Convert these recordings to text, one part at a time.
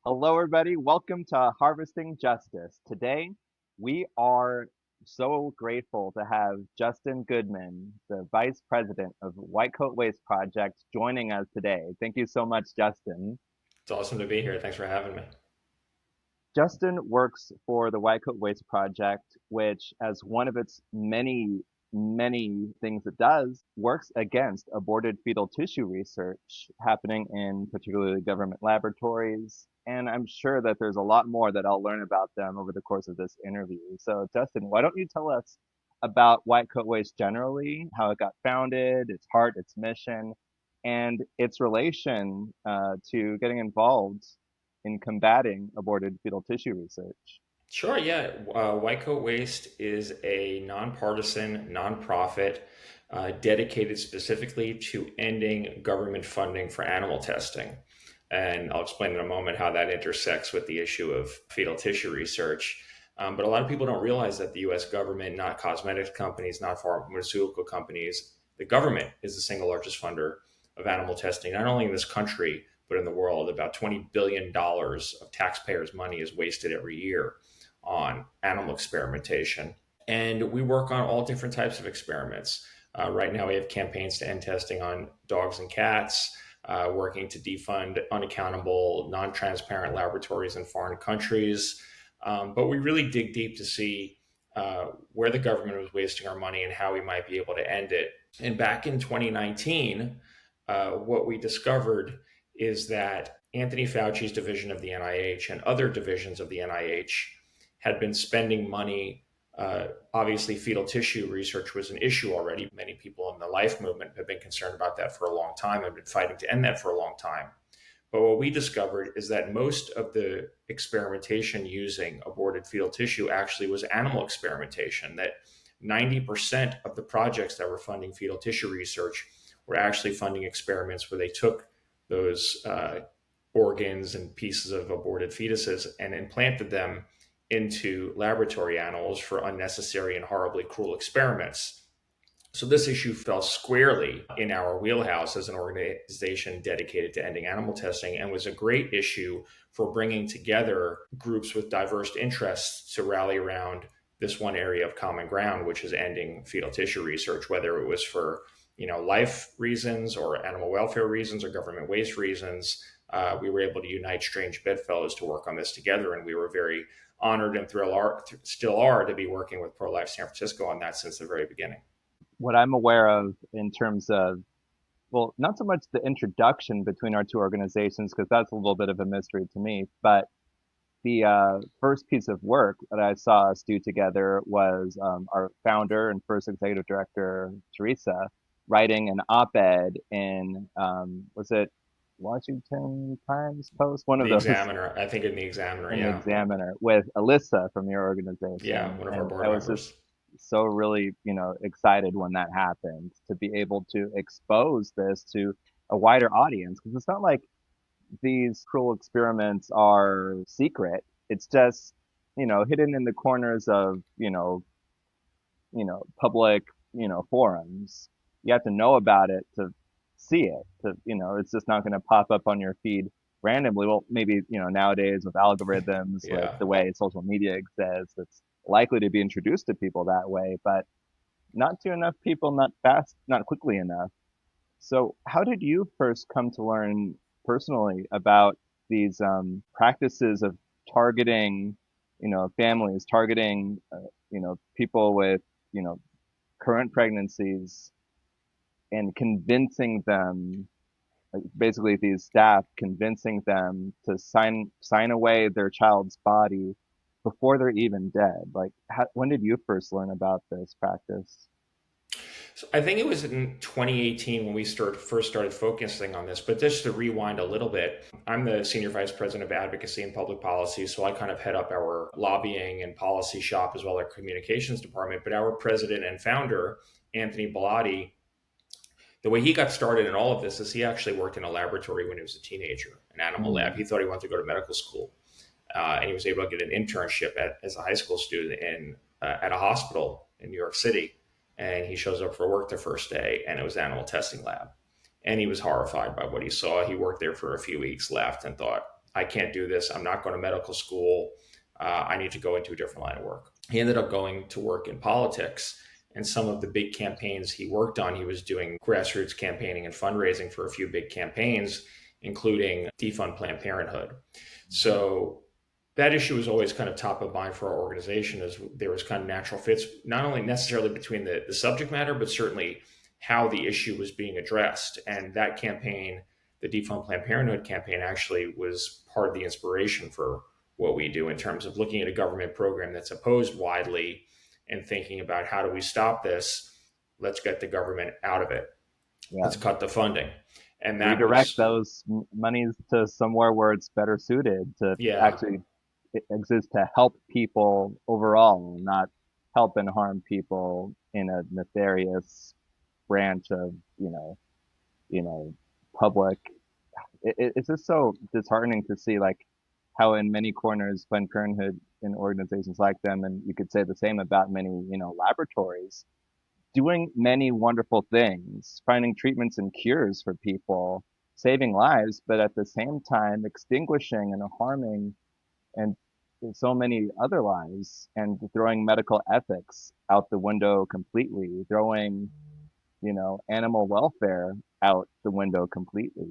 Hello, everybody. Welcome to Harvesting Justice. Today, we are so grateful to have Justin Goodman, the Vice President of White Coat Waste Project, joining us today. Thank you so much, Justin. It's awesome to be here. Thanks for having me. Justin works for the White Coat Waste Project, which, as one of its many things it does, works against aborted fetal tissue research happening in particularly government laboratories. And I'm sure that there's a lot more that I'll learn about them over the course of this interview. So, Justin, why don't you tell us about White Coat Waste generally, how it got founded, its heart, its mission, and its relation to getting involved in combating aborted fetal tissue research? Sure, yeah. White Coat Waste is a nonpartisan, nonprofit dedicated specifically to ending government funding for animal testing. And I'll explain in a moment how that intersects with the issue of fetal tissue research. But a lot of people don't realize that the US government, not cosmetics companies, not pharmaceutical companies, the government is the single largest funder of animal testing, not only in this country, but in the world. About $20 billion of taxpayers' money is wasted every year on animal experimentation. And we work on all different types of experiments. Right now, we have campaigns to end testing on dogs and cats, working to defund unaccountable, non transparent laboratories in foreign countries. But we really dig deep to see where the government was wasting our money and how we might be able to end it. And back in 2019, what we discovered is that Anthony Fauci's division of the NIH and other divisions of the NIH had been spending money. Obviously, fetal tissue research was an issue already. Many people in the life movement have been concerned about that for a long time and been fighting to end that for a long time. But what we discovered is that most of the experimentation using aborted fetal tissue actually was animal experimentation, that 90% of the projects that were funding fetal tissue research were actually funding experiments where they took those organs and pieces of aborted fetuses and implanted them into laboratory animals for unnecessary and horribly cruel experiments. So this issue fell squarely in our wheelhouse as an organization dedicated to ending animal testing and was a great issue for bringing together groups with diverse interests to rally around this one area of common ground, which is ending fetal tissue research, whether it was for life reasons or animal welfare reasons or government waste reasons. We were able to unite strange bedfellows to work on this together, and we were very honored and still are to be working with Pro-Life San Francisco on that since the very beginning. What I'm aware of in terms of, well, not so much the introduction between our two organizations, because that's a little bit of a mystery to me, but the first piece of work that I saw us do together was our founder and first executive director, Teresa, writing an op-ed in, was it Washington Times Post? One of The those, Examiner, I think in the Examiner, in the yeah. Examiner, with Alyssa from your Yeah, organization. one of our And board I was just members. so really, excited when that happened to be able to expose this to a wider audience. Because it's not like these cruel experiments are secret. It's just, hidden in the corners of, public, forums. You have to know about it to see it. It's just not going to pop up on your feed randomly. Well, maybe, nowadays with algorithms, with Yeah. the way social media exists, it's likely to be introduced to people that way, but not to enough people, not fast, not quickly enough. So, how did you first come to learn personally about these practices of targeting, families, targeting, people with, you know, current pregnancies and convincing them, like basically these staff convincing them to sign away their child's body before they're even dead? Like, when did you first learn about this practice? So I think it was in 2018 when we first started focusing on this. But just to rewind a little bit, I'm the senior vice president of advocacy and public policy, so I kind of head up our lobbying and policy shop as well as our communications department. But our president and founder, Anthony Bellotti, the way he got started in all of this is he actually worked in a laboratory when he was a teenager, an animal lab. Mm, He thought he wanted to go to medical school, and he was able to get an internship as a high school student at a hospital in New York City. And he shows up for work the first day, and it was an animal testing lab. And he was horrified by what he saw. He worked there for a few weeks, left, and thought, I can't do this. I'm not going to medical school. I need to go into a different line of work. He ended up going to work in politics. And some of the big campaigns he worked on, he was doing grassroots campaigning and fundraising for a few big campaigns, including defund Planned Parenthood. So that issue was always kind of top of mind for our organization, as there was kind of natural fits, not only necessarily between the subject matter, but certainly how the issue was being addressed. And that campaign, the Defund Planned Parenthood campaign, actually was part of the inspiration for what we do in terms of looking at a government program that's opposed widely and thinking about how do we stop this? Let's get the government out of it. Yeah. Let's cut the funding. And that Redirect was, those monies to somewhere where it's better suited to yeah, actually exist to help people overall, not help and harm people in a nefarious branch of, you know, public. It's just so disheartening to see like how in many corners Planned Parenthood and organizations like them, and you could say the same about many, laboratories, doing many wonderful things, finding treatments and cures for people, saving lives, but at the same time extinguishing and harming and so many other lives and throwing medical ethics out the window completely, throwing, animal welfare out the window completely.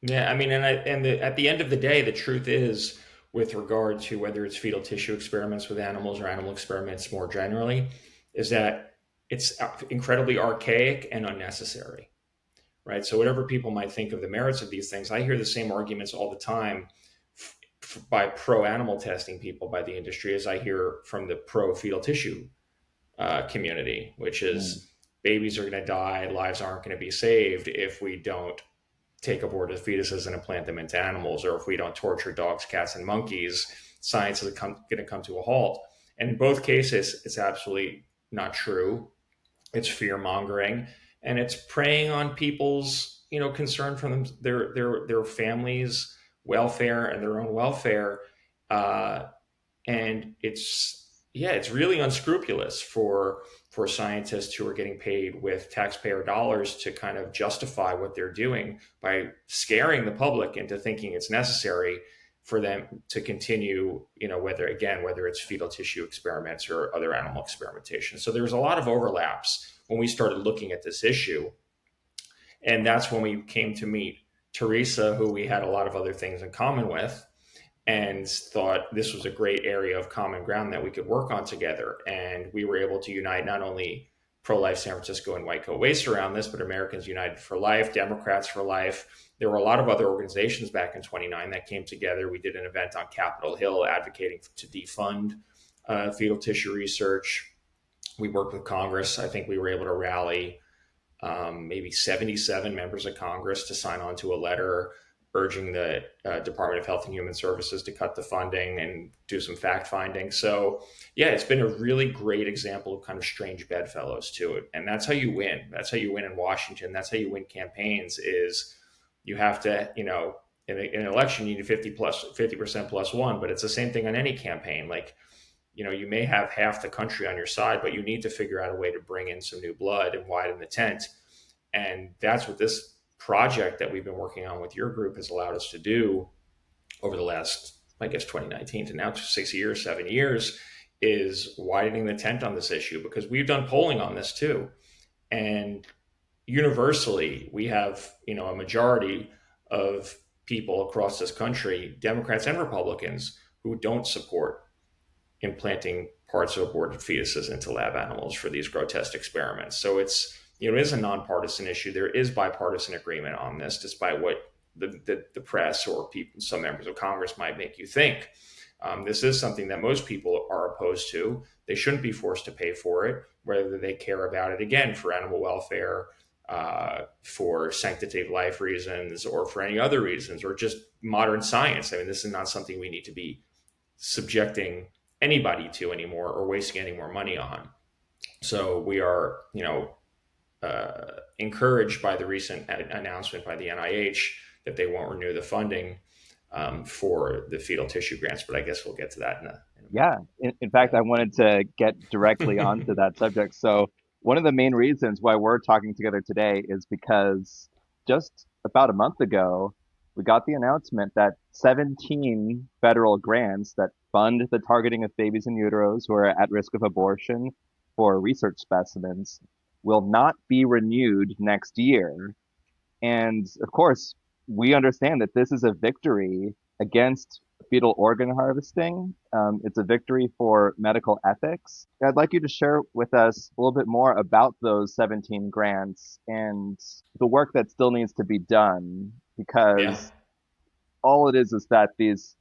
yeah. I mean, at the end of the day, the truth is, with regard to whether it's fetal tissue experiments with animals or animal experiments more generally, is that it's incredibly archaic and unnecessary, right? So whatever people might think of the merits of these things, I hear the same arguments all the time by pro animal testing people by the industry as I hear from the pro fetal tissue community, which Mm, is babies are going to die, lives aren't going to be saved if we don't take aborted fetuses and implant them into animals, or if we don't torture dogs, cats, and monkeys, science is going to come to a halt. And in both cases, it's absolutely not true. It's fear mongering, and it's preying on people's concern for them, their families' welfare and their own welfare. Uh, and it's really unscrupulous for scientists who are getting paid with taxpayer dollars to kind of justify what they're doing by scaring the public into thinking it's necessary for them to continue, whether it's fetal tissue experiments or other animal experimentation. So there's a lot of overlaps when we started looking at this issue, and that's when we came to meet Teresa, who we had a lot of other things in common with, and thought this was a great area of common ground that we could work on together. And we were able to unite not only Pro Life San Francisco and White Coat Waste around this, but Americans United for Life, Democrats for Life. There were a lot of other organizations back in 29 that came together. We did an event on Capitol Hill advocating to defund fetal tissue research. We worked with Congress. I think we were able to rally maybe 77 members of Congress to sign on to a letter urging the Department of Health and Human Services to cut the funding and do some fact finding. So, yeah, it's been a really great example of kind of strange bedfellows to it. And that's how you win. That's how you win in Washington. That's how you win campaigns is you have to, in an election, you need 50% plus one, but it's the same thing on any campaign. Like, you may have half the country on your side, but you need to figure out a way to bring in some new blood and widen the tent. And that's what this project that we've been working on with your group has allowed us to do over the last, I guess, 2019 to now 6 years, 7 years, is widening the tent on this issue, because we've done polling on this too. And universally, we have, a majority of people across this country, Democrats and Republicans, who don't support implanting parts of aborted fetuses into lab animals for these grotesque experiments. So it is a nonpartisan issue. There is bipartisan agreement on this, despite what the press or some members of Congress might make you think. This is something that most people are opposed to. They shouldn't be forced to pay for it, whether they care about it, again, for animal welfare, for sanctity of life reasons, or for any other reasons, or just modern science. I mean, this is not something we need to be subjecting anybody to anymore or wasting any more money on. So we are, encouraged by the recent announcement by the NIH that they won't renew the funding for the fetal tissue grants. But I guess we'll get to that in a minute. yeah. In fact, I wanted to get directly onto that subject. So one of the main reasons why we're talking together today is because just about a month ago, we got the announcement that 17 federal grants that fund the targeting of babies in utero who are at risk of abortion for research specimens will not be renewed next year. And of course, we understand that this is a victory against fetal organ harvesting. It's a victory for medical ethics. I'd like you to share with us a little bit more about those 17 grants and the work that still needs to be done, Yeah. because all it is that these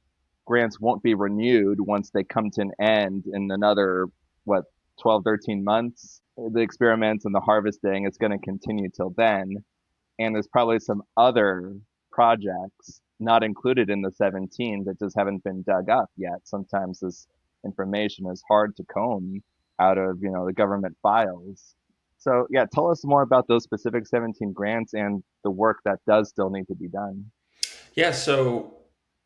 grants won't be renewed once they come to an end in another, what, 12, 13 months. The experiments and the harvesting is going to continue till then. And there's probably some other projects not included in the 17 that just haven't been dug up yet. Sometimes this information is hard to comb out of, the government files. So yeah, tell us more about those specific 17 grants and the work that does still need to be done. Yeah, so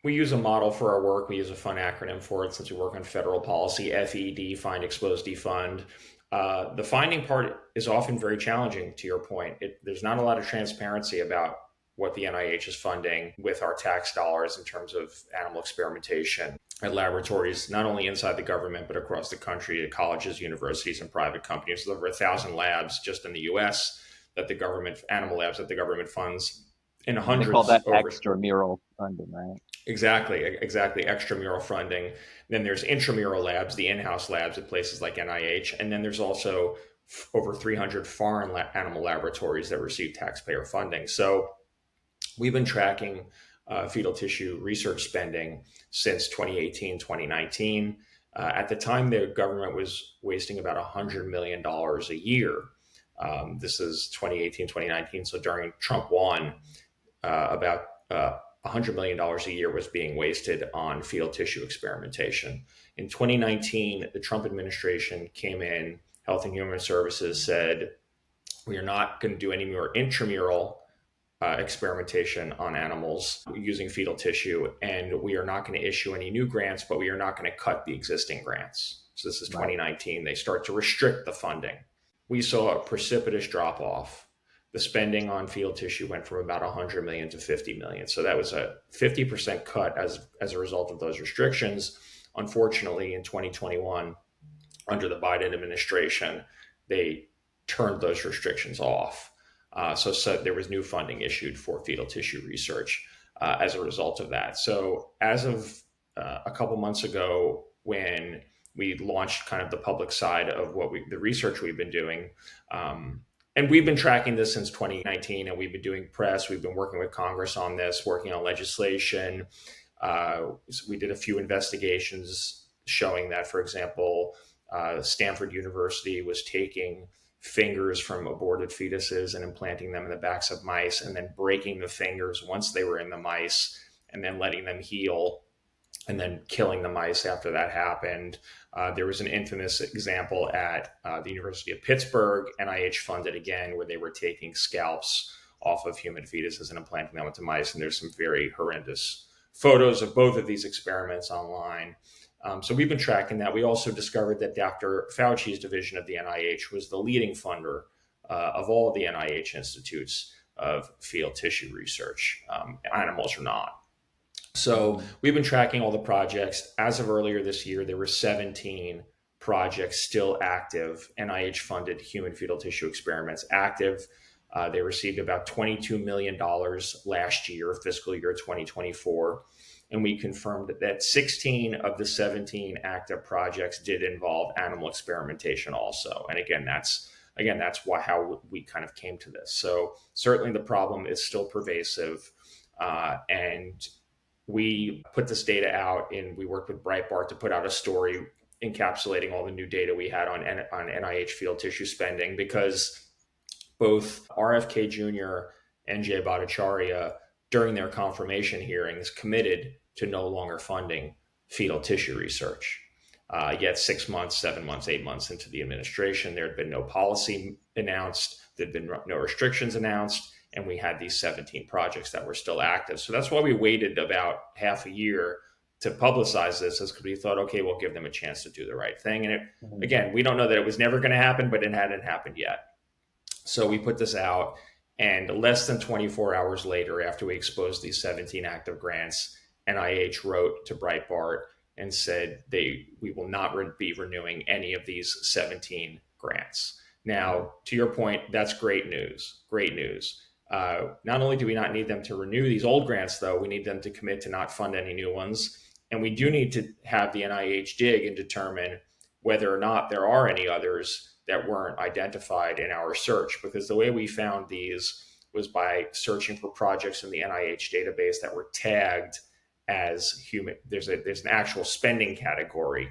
we use a model for our work. We use a fun acronym for it since we work on federal policy: FED, find, expose, defund. The finding part is often very challenging, to your point. There's not a lot of transparency about what the NIH is funding with our tax dollars in terms of animal experimentation at laboratories, not only inside the government, but across the country at colleges, universities, and private companies. There's over 1,000 labs just in the US that the government, animal labs that the government funds, and They call hundreds that over. extramural funding, right? Exactly, extramural funding. Then there's intramural labs, the in-house labs at places like NIH, and then there's also over 300 foreign animal laboratories that receive taxpayer funding. So we've been tracking fetal tissue research spending since 2018, 2019. At the time, the government was wasting about $100 million a year. This is 2018, 2019. So during Trump 1, about $100 million a year was being wasted on fetal tissue experimentation. In 2019, the Trump administration came in, Health and Human Services said, we are not going to do any more intramural experimentation on animals using fetal tissue, and we are not going to issue any new grants, but we are not going to cut the existing grants. So this is Right. 2019. They start to restrict the funding. We saw a precipitous drop off. The spending on fetal tissue went from about 100 million to 50 million. So that was a 50% cut as a result of those restrictions. Unfortunately, in 2021, under the Biden administration, they turned those restrictions off. So there was new funding issued for fetal tissue research as a result of that. So as of a couple months ago, when we launched kind of the public side of the research we've been doing, and we've been tracking this since 2019, and we've been doing press. We've been working with Congress on this, working on legislation. We did a few investigations showing that, for example, Stanford University was taking fingers from aborted fetuses and implanting them in the backs of mice, and then breaking the fingers once they were in the mice, and then letting them heal, and then killing the mice after that happened. There was an infamous example at the University of Pittsburgh, NIH funded again, where they were taking scalps off of human fetuses and implanting them into mice. And there's some very horrendous photos of both of these experiments online. So we've been tracking that. We also discovered that Dr. Fauci's division of the NIH was the leading funder of all of the NIH institutes of fetal tissue research, animals or not. So we've been tracking all the projects. As of earlier this year, there were 17 projects still active, NIH funded human fetal tissue experiments active. They received about $22 million last year, fiscal year 2024. And we confirmed that 16 of the 17 active projects did involve animal experimentation also. And that's how we kind of came to this. So certainly the problem is still pervasive. And we put this data out, and we worked with Breitbart to put out a story encapsulating all the new data we had on NIH fetal tissue spending, because both RFK Jr. and Jay Bhattacharya, during their confirmation hearings, committed to no longer funding fetal tissue research. Yet 6 months, 7 months, 8 months into the administration, there had been no policy announced, there had been no restrictions announced, and we had these 17 projects that were still active. So that's why we waited about half a year to publicize this, is because we thought, okay, we'll give them a chance to do the right thing. And again, we don't know that it was never going to happen, but it hadn't happened yet. So we put this out, And less than 24 hours later, after we exposed these 17 active grants, NIH wrote to Breitbart and said we will not be renewing any of these 17 grants. Now, to your point, that's great news. Great news. Not only do we not need them to renew these old grants, though, we need them to commit to not fund any new ones. And we do need to have the NIH dig and determine whether or not there are any others that weren't identified in our search. Because the way we found these was by searching for projects in the NIH database that were tagged as human. There's an actual spending category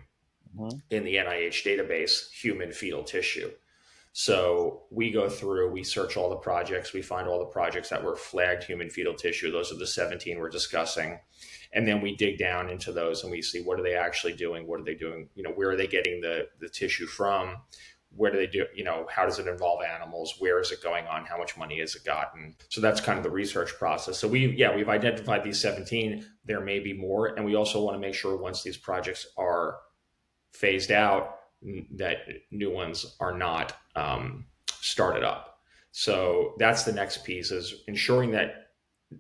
Hmm. in the NIH database, human fetal tissue. So we go through, we search all the projects, we find all the projects that were flagged human fetal tissue. Those are the 17 we're discussing. And then we dig down into those and we see what are they actually doing? What are they doing? Where are they getting the tissue from? Where do they do, how does it involve animals? Where is it going on? How much money has it gotten? So that's kind of the research process. So we've identified these 17. There may be more. And we also want to make sure once these projects are phased out, that new ones are not started up. So that's the next piece, is ensuring that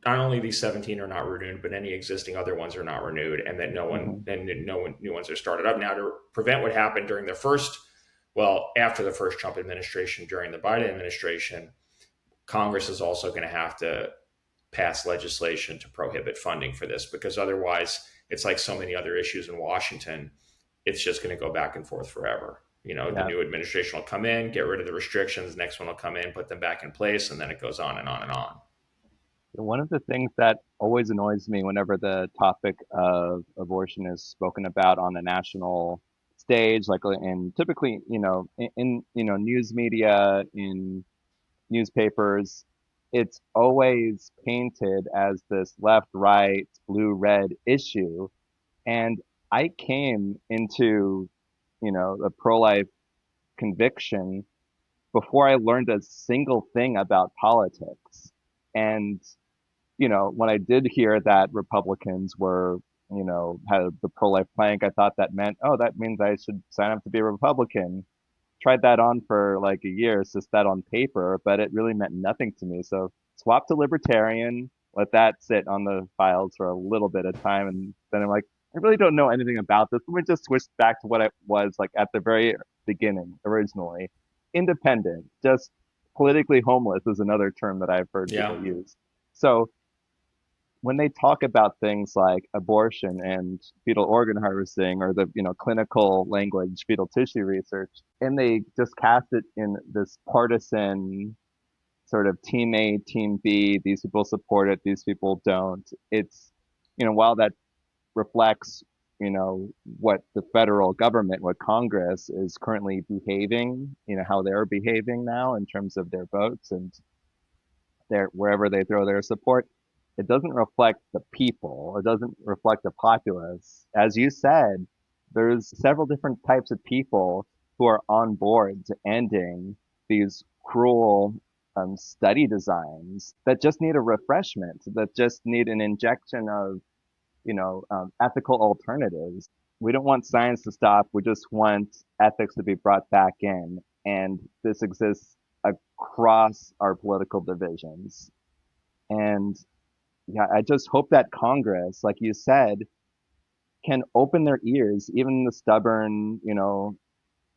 not only these 17 are not renewed, but any existing other ones are not renewed, and that Hmm. no one new ones are started up. Now, to prevent what happened during after the first Trump administration, during the Biden administration, Congress is also going to have to pass legislation to prohibit funding for this, because otherwise it's like so many other issues in Washington. It's just going to go back and forth forever. The Yeah. new administration will come in, get rid of the restrictions. The next one will come in, put them back in place, and then it goes on and on and on. One of the things that always annoys me whenever the topic of abortion is spoken about on a national stage, like in typically, news media, in newspapers, it's always painted as this left, right, blue, red issue. And I came into, the pro-life conviction before I learned a single thing about politics. And when I did hear that Republicans were, had the pro-life plank, I thought that meant, oh, that means I should sign up to be a Republican. Tried that on for like a year, it's just that on paper, but it really meant nothing to me. So swap to libertarian, let that sit on the files for a little bit of time, and then I'm like, I really don't know anything about this. Let me just switch back to what I was like at the very beginning, originally. Independent, just politically homeless is another term that I've heard Yeah. people use. So when they talk about things like abortion and fetal organ harvesting, or the clinical language fetal tissue research, and they just cast it in this partisan sort of team A, team B, these people support it, these people don't. It's while that reflects what the federal government, what Congress is currently behaving, how they're behaving now in terms of their votes and their wherever they throw their support, it doesn't reflect the people. It doesn't reflect the populace. As you said, there's several different types of people who are on board to ending these cruel study designs that just need a refreshment, that just need an injection of, ethical alternatives. We don't want science to stop. We just want ethics to be brought back in. And this exists across our political divisions. And yeah, I just hope that Congress, like you said, can open their ears, even the stubborn,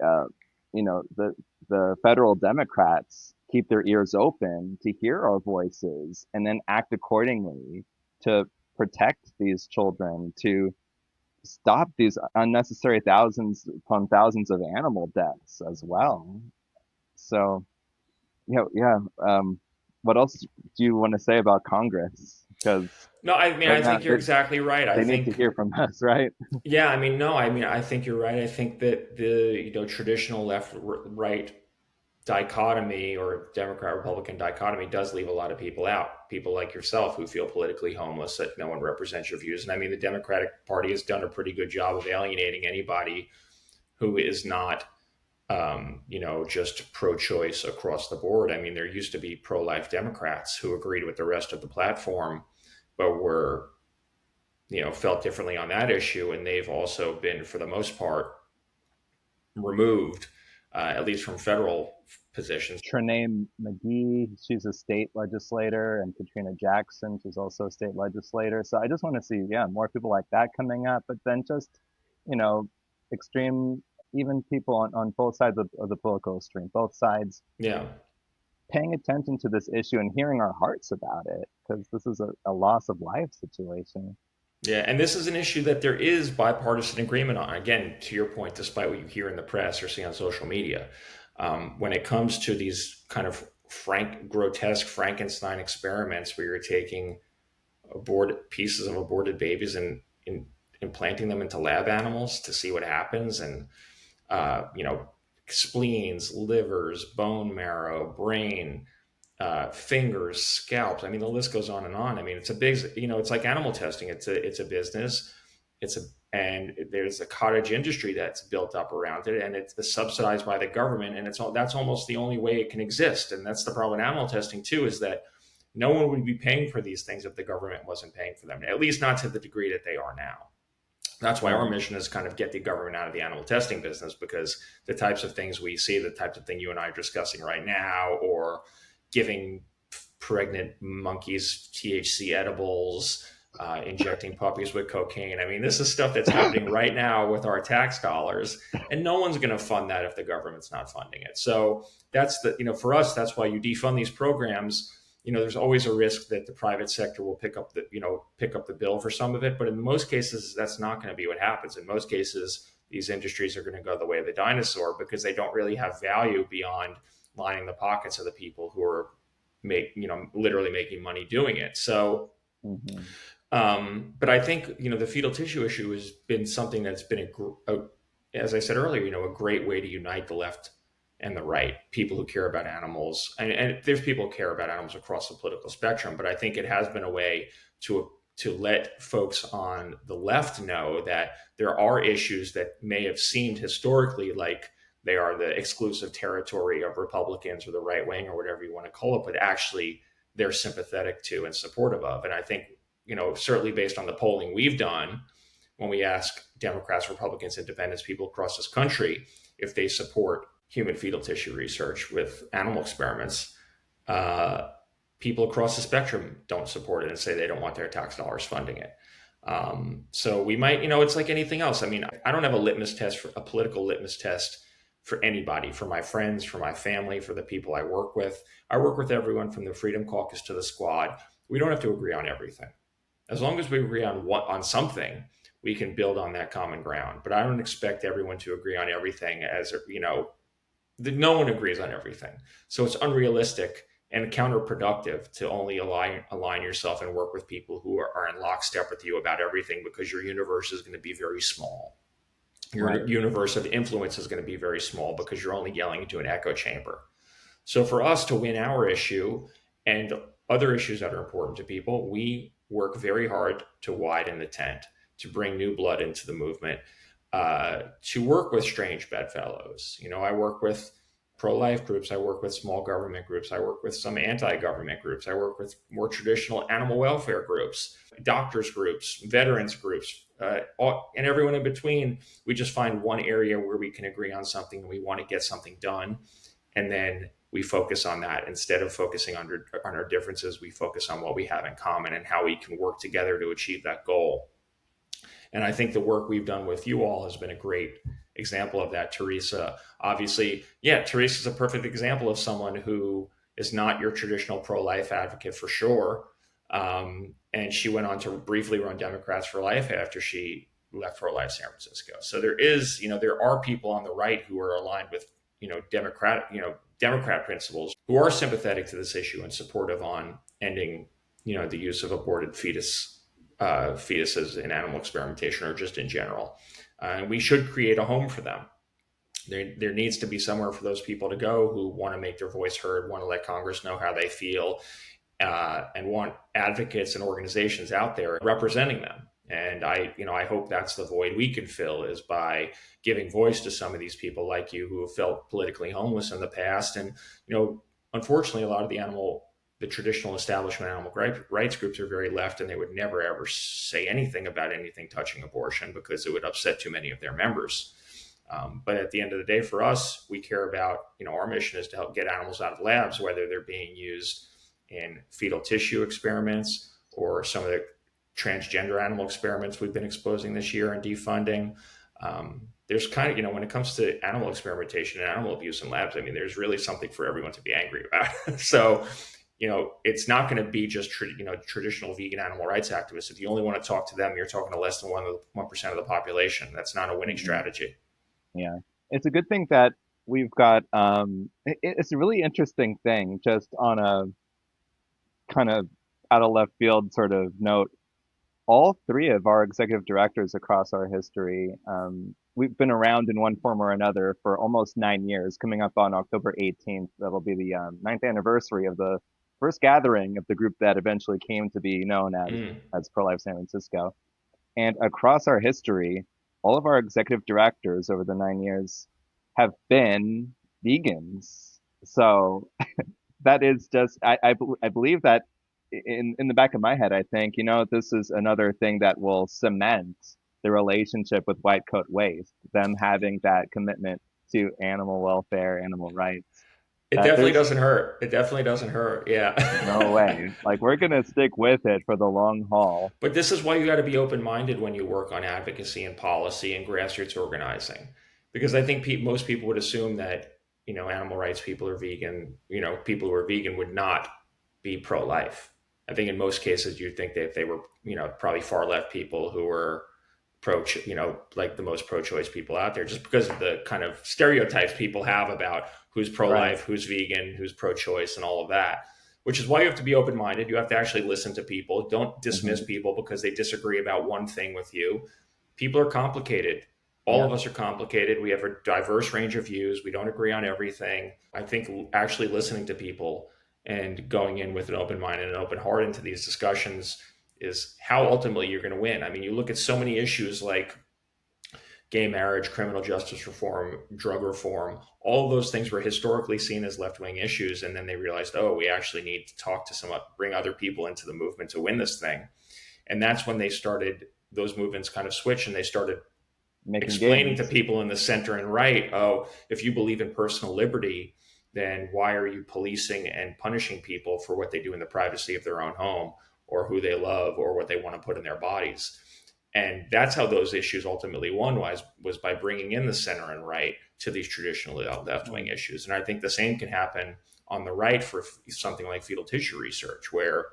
uh, the federal Democrats keep their ears open to hear our voices and then act accordingly to protect these children, to stop these unnecessary thousands upon thousands of animal deaths as well. So, yeah. What else do you want to say about Congress? Because No, I mean, right I now think you're exactly right. I they need to think, hear from us, right? yeah, I mean, no, I mean, I think you're right. I think that the, traditional left right dichotomy, or Democrat Republican dichotomy, does leave a lot of people out. People like yourself who feel politically homeless, that no one represents your views. And I mean, the Democratic Party has done a pretty good job of alienating anybody who is not, just pro-choice across the board. I mean, there used to be pro-life Democrats who agreed with the rest of the platform, but were, felt differently on that issue, and they've also been, for the most part, removed at least from federal positions. Trinae McGee, she's a state legislator, and Katrina Jackson, she's also a state legislator. So I just want to see, yeah, more people like that coming up, but then just, you know, extreme, even people on both sides of the political stream, both sides Yeah. paying attention to this issue and hearing our hearts about it, because this is a loss of life situation. Yeah, and this is an issue that there is bipartisan agreement on. Again, to your point, despite what you hear in the press or see on social media, when it comes to these kind of grotesque Frankenstein experiments where you're taking pieces of aborted babies and implanting them into lab animals to see what happens, and you know, spleens, livers, bone marrow, brain, fingers, scalps. I mean, the list goes on and on. I mean, it's a big, you know, it's like animal testing. It's a business. And there's a cottage industry that's built up around it, and it's subsidized by the government, and that's almost the only way it can exist. And that's the problem with animal testing too, is that no one would be paying for these things if the government wasn't paying for them, at least not to the degree that they are now. That's why our Right. mission is kind of get the government out of the animal testing business, because the types of things we see, the types of thing you and I are discussing right now, or giving pregnant monkeys THC edibles, injecting puppies with cocaine. I mean, this is stuff that's happening right now with our tax dollars, and no one's going to fund that if the government's not funding it. So that's for us, that's why you defund these programs. There's always a risk that the private sector will pick up the bill for some of it, but in most cases, that's not going to be what happens. In most cases, these industries are going to go the way of the dinosaur because they don't really have value beyond lining the pockets of the people who are literally making money doing it. So, Hmm. but I think the fetal tissue issue has been something that's been as I said earlier, a great way to unite the left and the right, people who care about animals, and there's people who care about animals across the political spectrum. But I think it has been a way to let folks on the left know that there are issues that may have seemed historically like they are the exclusive territory of Republicans or the right wing or whatever you want to call it, but actually they're sympathetic to and supportive of. And I think, certainly based on the polling we've done, when we ask Democrats, Republicans, Independents, people across this country if they support human fetal tissue research with animal experiments, people across the spectrum don't support it and say they don't want their tax dollars funding it. So we might, it's like anything else. I mean, I don't have a political litmus test for anybody, for my friends, for my family, for the people I work with. I work with everyone from the Freedom Caucus to the Squad. We don't have to agree on everything. As long as we agree on something, we can build on that common ground. But I don't expect everyone to agree on everything, no one agrees on everything. So it's unrealistic and counterproductive to only align yourself and work with people who are in lockstep with you about everything, because your universe is going to be very small. Your Right. universe of influence is going to be very small because you're only yelling into an echo chamber. So for us to win our issue and other issues that are important to people, we work very hard to widen the tent, to bring new blood into the movement, to work with strange bedfellows. I work with pro-life groups. I work with small government groups. I work with some anti-government groups. I work with more traditional animal welfare groups, doctors groups, veterans groups, and everyone in between. We just find one area where we can agree on something and we want to get something done. And then we focus on that. Instead of focusing on our differences, we focus on what we have in common and how we can work together to achieve that goal. And I think the work we've done with you all has been a great example of that. Teresa, obviously, Teresa's a perfect example of someone who is not your traditional pro-life advocate for sure. And she went on to briefly run Democrats for Life after she left pro-life San Francisco. So there are people on the right who are aligned with, Democrat principles, who are sympathetic to this issue and supportive on ending, the use of aborted fetuses in animal experimentation or just in general. And we should create a home for them. There needs to be somewhere for those people to go who want to make their voice heard, want to let Congress know how they feel, and want advocates and organizations out there representing them. And I hope that's the void we can fill, is by giving voice to some of these people like you who have felt politically homeless in the past. And, unfortunately, a lot of the traditional establishment animal rights groups are very left, and they would never, ever say anything about anything touching abortion because it would upset too many of their members. But at the end of the day, for us, we care about, our mission is to help get animals out of labs, whether they're being used in fetal tissue experiments or some of the transgender animal experiments we've been exposing this year and defunding. There's kind of, when it comes to animal experimentation and animal abuse in labs, I mean, there's really something for everyone to be angry about. So, it's not going to be just traditional vegan animal rights activists. If you only want to talk to them, you're talking to less than 1% of the population. That's not a winning Mhm. strategy. Yeah. It's a good thing that we've got, it's a really interesting thing, just on a kind of out of left field sort of note. All three of our executive directors across our history, we've been around in one form or another for almost 9 years. Coming up on October 18th, that'll be the ninth anniversary of the first gathering of the group that eventually came to be known Mm. as Pro-Life San Francisco. And across our history, all of our executive directors over the 9 years have been vegans. So that is just I believe that in the back of my head I think, this is another thing that will cement the relationship with white coat waste, them having that commitment to animal welfare, animal rights. It That definitely there's doesn't hurt. It definitely doesn't hurt. no Yeah. way. Like, we're gonna stick with it for the long haul. But this is why you got to be open minded when you work on advocacy and policy and grassroots organizing. Because I think most people would assume that, animal rights people are vegan, people who are vegan would not be pro life. I think in most cases you'd think that they were, probably far left people who were like the most pro choice people out there, just because of the kind of stereotypes people have about who's pro Right. life, who's vegan, who's pro choice, and all of that, which is why you have to be open minded. You have to actually listen to people. Don't dismiss Hmm. people because they disagree about one thing with you. People are complicated. All Yeah. of us are complicated. We have a diverse range of views. We don't agree on everything. I think actually listening to people and going in with an open mind and an open heart into these discussions is how ultimately you're going to win. I mean, you look at so many issues like gay marriage, criminal justice reform, drug reform, all of those things were historically seen as left wing issues. And then they realized, oh, we actually need to talk to bring other people into the movement to win this thing. And that's when those movements kind of switch and they started Making explaining to gains. people in the center and right, oh, if you believe in personal liberty, then why are you policing and punishing people for what they do in the privacy of their own home or who they love or what they want to put in their bodies? And that's how those issues ultimately won, was by bringing in the center and right to these traditional left wing Mm. issues. And I think the same can happen on the right for something like fetal tissue research, where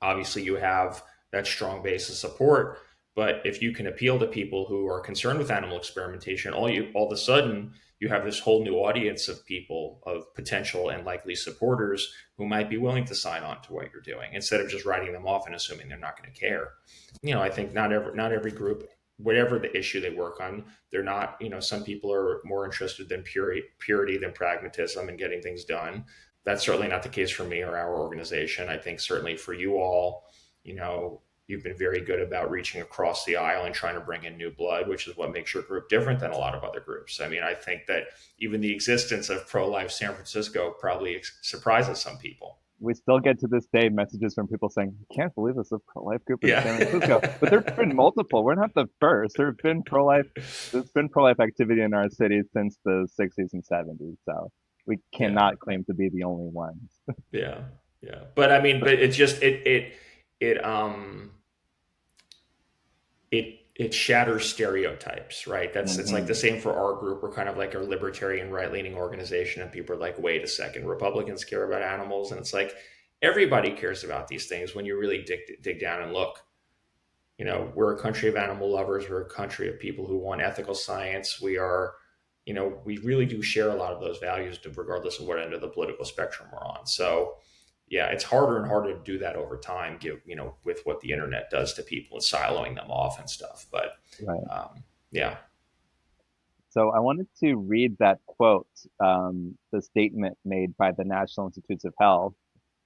obviously you have that strong base of support. But if you can appeal to people who are concerned with animal experimentation, all of a sudden you have this whole new audience of people, of potential and likely supporters who might be willing to sign on to what you're doing instead of just writing them off and assuming they're not going to care. I think not every group, whatever the issue they work on, they're not. Some people are more interested in purity than pragmatism and getting things done. That's certainly not the case for me or our organization. I think certainly for you all, you know, you've been very good about reaching across the aisle and trying to bring in new blood, which is what makes your group different than a lot of other groups. I mean, I think that even the existence of Pro Life San Francisco probably surprises some people. We still get to this day messages from people saying, "I can't believe this is a pro-life group in San Francisco." But there've Yeah. been multiple. We're not the first. There's been pro-life activity in our city since the 60s and 70s. So we Yeah. cannot claim to be the only ones. Yeah. Yeah. But I mean, but it's just it it shatters stereotypes, right? It's like Hmm. the same for our group. We're kind of like a libertarian right leaning organization, and people are like, wait a second, Republicans care about animals, and it's like everybody cares about these things when you really dig down and look. We're a country of animal lovers. We're a country of people who want ethical science. We really do share a lot of those values, regardless of what end of the political spectrum we're on. So yeah, it's harder and harder to do that over time, with what the internet does to people and siloing them off and stuff. But Right. yeah. So I wanted to read that quote, the statement made by the National Institutes of Health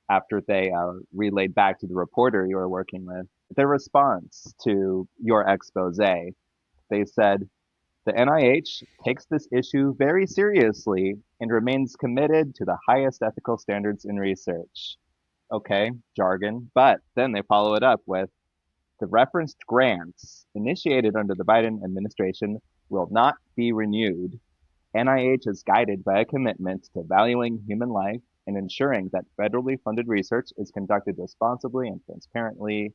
after they relayed back to the reporter you were working with their response to your expose. They said, "The NIH takes this issue very seriously and remains committed to the highest ethical standards in research." Okay, jargon. But then they follow it up with, The referenced grants initiated under the Biden administration will not be renewed. NIH is guided by a commitment to valuing human life and ensuring that federally funded research is conducted responsibly and transparently,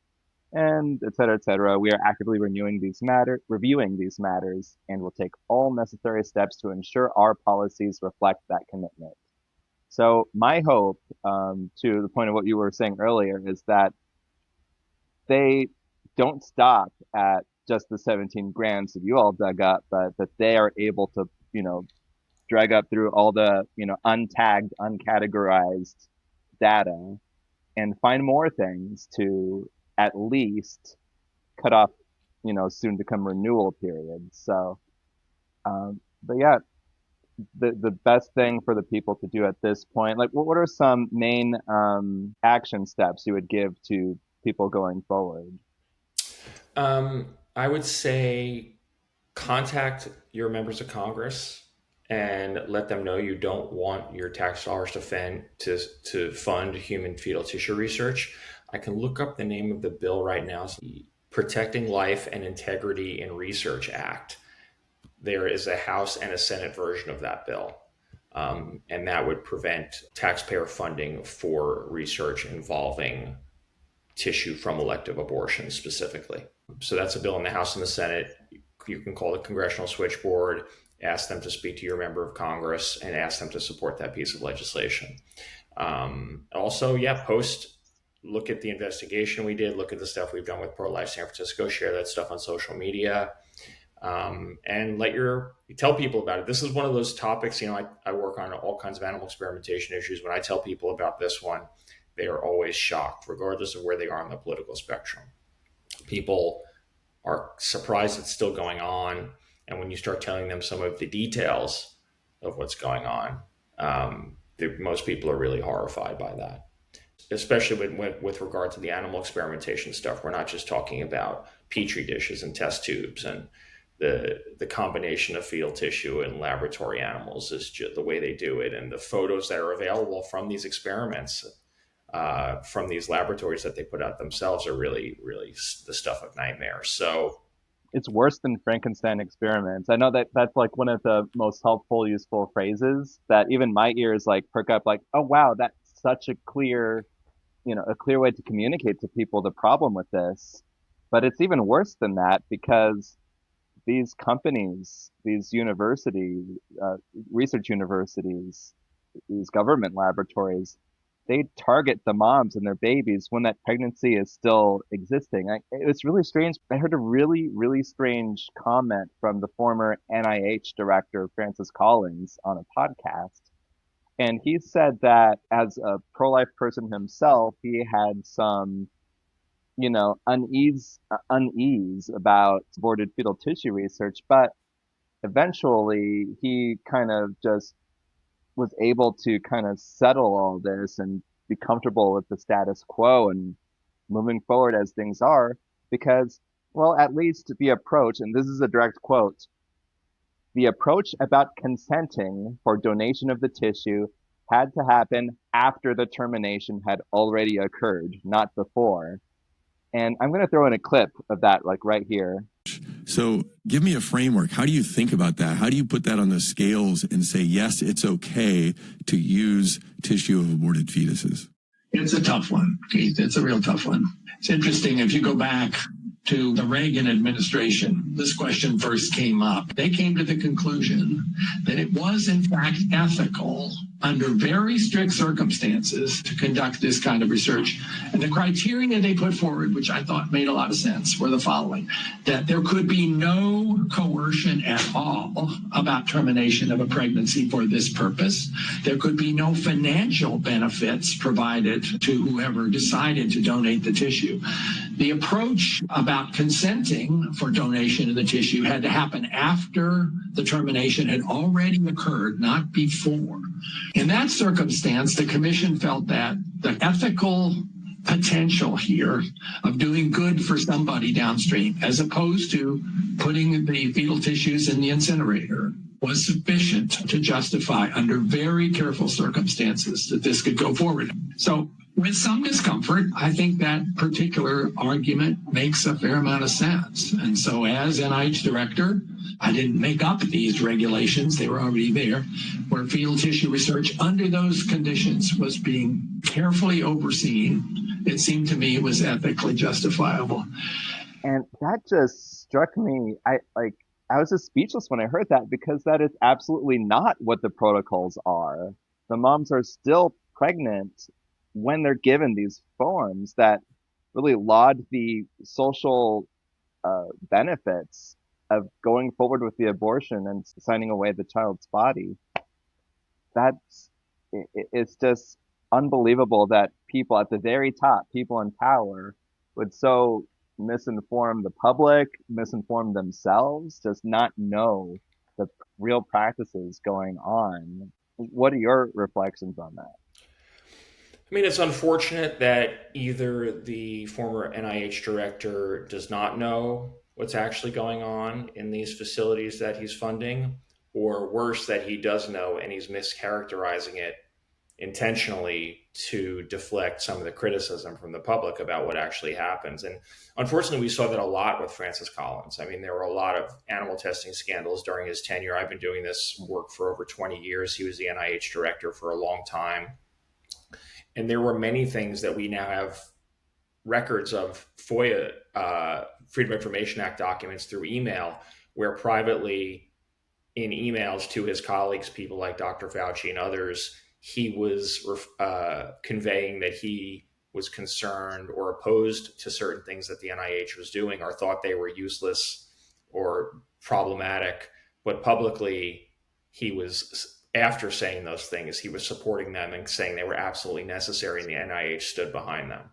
and et cetera, et cetera. We are actively reviewing these matters, and will take all necessary steps to ensure our policies reflect that commitment. So my hope, to the point of what you were saying earlier, is that they don't stop at just the 17 grants that you all dug up, but that they are able to, drag up through all the, untagged, uncategorized data and find more things to at least cut off, soon to come renewal periods. So, but yeah, the best thing for the people to do at this point, like what are some main action steps you would give to people going forward? I would say contact your members of Congress and let them know you don't want your tax dollars to fund human fetal tissue research. I can look up the name of the bill right now. It's the Protecting Life and Integrity in Research Act. There is a House and a Senate version of that bill. And that would prevent taxpayer funding for research involving tissue from elective abortion specifically. So that's a bill in the House and the Senate. You can call the Congressional Switchboard, ask them to speak to your member of Congress, and ask them to support that piece of legislation. Also, look at the investigation we did, look at the stuff we've done with Pro-Life San Francisco, share that stuff on social media, and tell people about it. This is one of those topics, I work on all kinds of animal experimentation issues. When I tell people about this one, they are always shocked, regardless of where they are on the political spectrum. People are surprised it's still going on. And when you start telling them some of the details of what's going on, most people are really horrified by that, especially with regard to the animal experimentation stuff. We're not just talking about petri dishes and test tubes, and the combination of fetal tissue and laboratory animals is just the way they do it. And the photos that are available from these experiments, from these laboratories that they put out themselves, are really, really the stuff of nightmares. So it's worse than Frankenstein experiments. I know that that's like one of the most helpful, useful phrases that even my ears like perk up, like, oh wow, that's such a clear way to communicate to people the problem with this. But it's even worse than that, because these companies, these research universities, these government laboratories, they target the moms and their babies when that pregnancy is still existing. It's really strange. I heard a really, really strange comment from the former NIH director, Francis Collins, on a podcast. And he said that as a pro-life person himself, he had some, unease about aborted fetal tissue research, but eventually he kind of just was able to kind of settle all this and be comfortable with the status quo and moving forward as things are, because, well, at least the approach, and this is a direct quote, the approach about consenting for donation of the tissue had to happen after the termination had already occurred, not before. And I'm going to throw in a clip of that, like right here. So give me a framework. How do you think about that? How do you put that on the scales and say, yes, it's okay to use tissue of aborted fetuses? It's a tough one, Keith. It's a real tough one. It's interesting. If you go back to the Reagan administration, this question first came up. They came to the conclusion that it was, in fact, ethical under very strict circumstances to conduct this kind of research. And the criteria they put forward, which I thought made a lot of sense, were the following: that there could be no coercion at all about termination of a pregnancy for this purpose. There could be no financial benefits provided to whoever decided to donate the tissue. The approach about consenting for donation of the tissue had to happen after the termination had already occurred, not before. In that circumstance, the commission felt that the ethical potential here of doing good for somebody downstream, as opposed to putting the fetal tissues in the incinerator, was sufficient to justify, under very careful circumstances, that this could go forward. So with some discomfort. I think that particular argument makes a fair amount of sense. And so as NIH director, I didn't make up these regulations. They were already there, where fetal tissue research under those conditions was being carefully overseen. It seemed to me it was ethically justifiable. And that just struck me. I was just speechless when I heard that because that is absolutely not what the protocols are. The moms are still pregnant when they're given these forms that really laud the social benefits of going forward with the abortion and signing away the child's body. That's it's just unbelievable that people at the very top, people in power, would so misinform the public, misinform themselves, just not know the real practices going on. What are your reflections on that? I mean, it's unfortunate that either the former NIH director does not know what's actually going on in these facilities that he's funding, or worse, that he does know and he's mischaracterizing it intentionally to deflect some of the criticism from the public about what actually happens. And unfortunately, we saw that a lot with Francis Collins. I mean, there were a lot of animal testing scandals during his tenure. I've been doing this work for over 20 years. He was the NIH director for a long time. And there were many things that we now have records of FOIA, Freedom of Information Act documents through email, where privately in emails to his colleagues, people like Dr. Fauci and others, he was conveying that he was concerned or opposed to certain things that the NIH was doing or thought they were useless or problematic. But publicly, he was, after saying those things, he was supporting them and saying they were absolutely necessary, and the NIH stood behind them.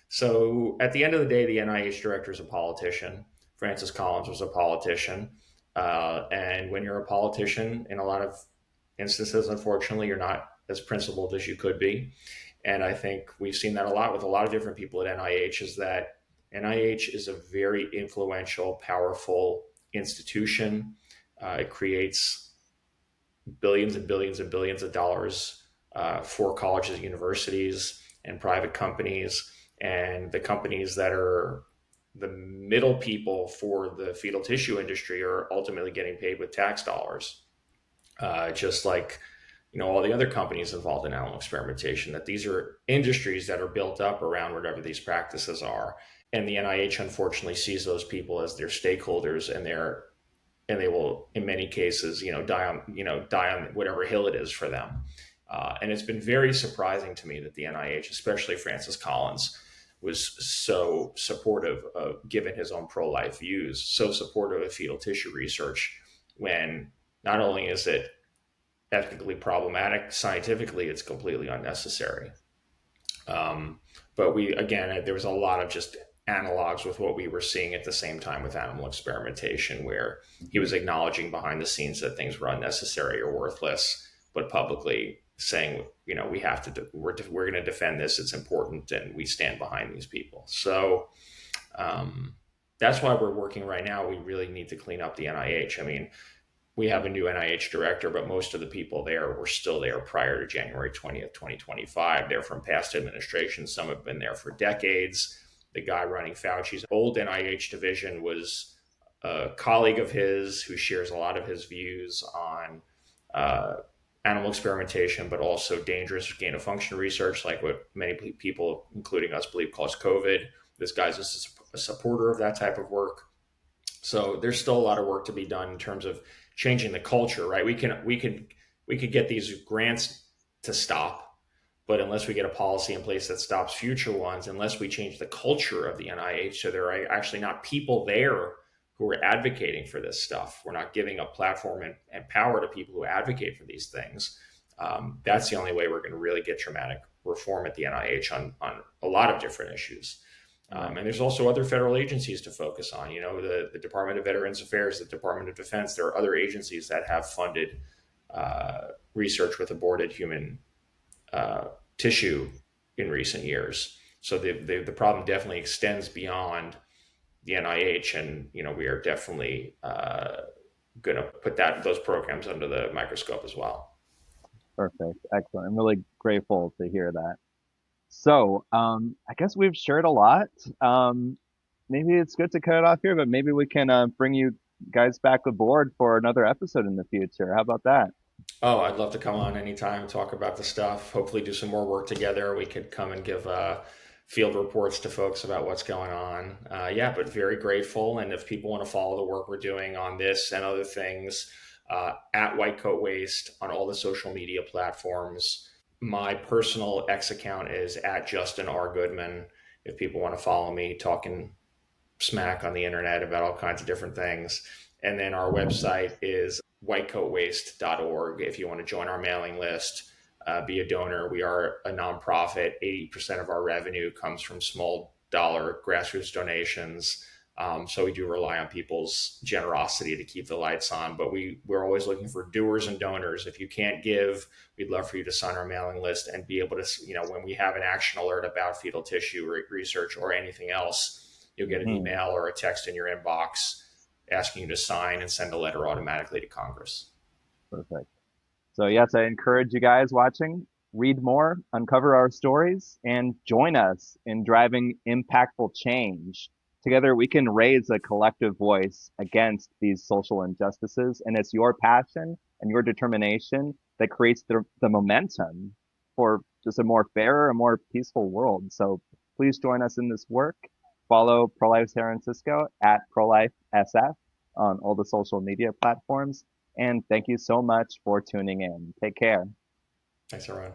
So at the end of the day, the NIH director is a politician. Francis Collins was a politician. And when you're a politician, in a lot of instances, unfortunately, you're not as principled as you could be. And I think we've seen that a lot with a lot of different people at NIH, is that NIH is a very influential, powerful institution. It creates billions and billions and billions of dollars for colleges, universities, and private companies. And the companies that are the middle people for the fetal tissue industry are ultimately getting paid with tax dollars, just like all the other companies involved in animal experimentation. That these are industries that are built up around whatever these practices are, and the NIH unfortunately sees those people as their stakeholders, and they will in many cases die on whatever hill it is for them. And it's been very surprising to me that the NIH, especially Francis Collins, was so supportive of, given his own pro-life views, so supportive of fetal tissue research, when not only is it ethically problematic, scientifically, it's completely unnecessary. But there was a lot of just analogs with what we were seeing at the same time with animal experimentation, where he was acknowledging behind the scenes that things were unnecessary or worthless, but publicly saying, we have to, we're going to defend this. It's important, and we stand behind these people. So that's why we're working right now. We really need to clean up the NIH. I mean, we have a new NIH director, but most of the people there were still there prior to January 20th, 2025. They're from past administrations. Some have been there for decades. The guy running Fauci's old NIH division was a colleague of his who shares a lot of his views on animal experimentation, but also dangerous gain of function research, like what many people, including us, believe caused COVID. This guy's a supporter of that type of work. So there's still a lot of work to be done in terms of changing the culture, right? We could get these grants to stop, but unless we get a policy in place that stops future ones, unless we change the culture of the NIH, so there are actually not people there who are advocating for this stuff. We're not giving up platform and power to people who advocate for these things. That's the only way we're going to really get dramatic reform at the NIH on a lot of different issues. And there's also other federal agencies to focus on, the Department of Veterans Affairs, the Department of Defense. There are other agencies that have funded research with aborted human tissue in recent years. So the problem definitely extends beyond the NIH, and we are definitely going to put those programs under the microscope as well. Perfect. Excellent. I'm really grateful to hear that. So, I guess we've shared a lot. Um, Maybe it's good to cut it off here, but maybe we can bring you guys back aboard for another episode in the future. How about that? Oh, I'd love to come on anytime and talk about the stuff. Hopefully, do some more work together. We could come and give field reports to folks about what's going on. Yeah, but very grateful. And if people want to follow the work we're doing on this and other things, at White Coat Waste on all the social media platforms. My personal X account is at Justin R. Goodman. If people want to follow me talking smack on the internet about all kinds of different things. And then our website is whitecoatwaste.org. If you want to join our mailing list, be a donor. We are a nonprofit. 80% of our revenue comes from small dollar grassroots donations. So we do rely on people's generosity to keep the lights on, but we're always looking for doers and donors. If you can't give, we'd love for you to sign our mailing list and be able to, when we have an action alert about fetal tissue research or anything else, you'll get an Hmm, email or a text in your inbox asking you to sign and send a letter automatically to Congress. perfect. So, yes, I encourage you guys watching, read more, uncover our stories, and join us in driving impactful change. Together, we can raise a collective voice against these social injustices, and it's your passion and your determination that creates the momentum for just a more fair, a more peaceful world. So please join us in this work. Follow Pro-Life San Francisco at ProLifeSF on all the social media platforms. And thank you so much for tuning in. Take care. Thanks, everyone.